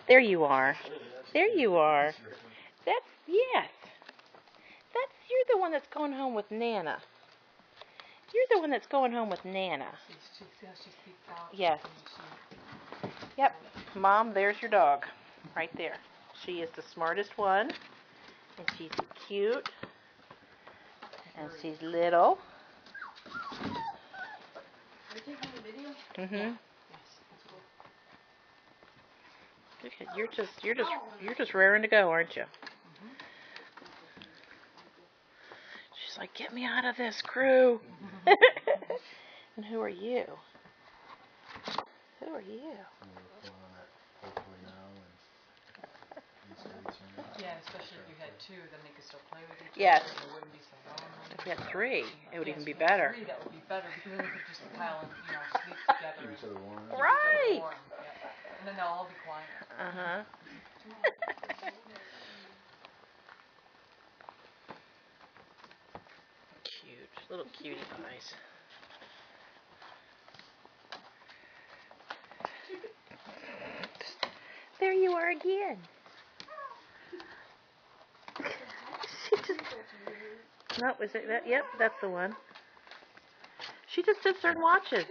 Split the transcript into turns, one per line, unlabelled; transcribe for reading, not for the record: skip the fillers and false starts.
There you are. There you are. Yes. You're the one that's going home with Nana. You're the one that's going home with Nana. Yes. Yep. Mom, there's your dog. Right there. She is the smartest one. And she's cute. And she's little.
Are you taking the video?
Mhm. You're just raring to go, aren't you? She's like, get me out of this, crew. And who are you? Who are you?
Yeah, especially if you had two, then they could still play with each other.
Yes.
And it wouldn't be so lonely.
If we had three, it would even be
If you had
better.
three, that would be better because then they could just pile and sleep together.
Right.
Keep each other warm. Yeah. And then they'll all be quiet.
Uh-huh. Cute. Little cutie pies. There you are again. No, is it that? Yep, that's the one. She just sits there and watches.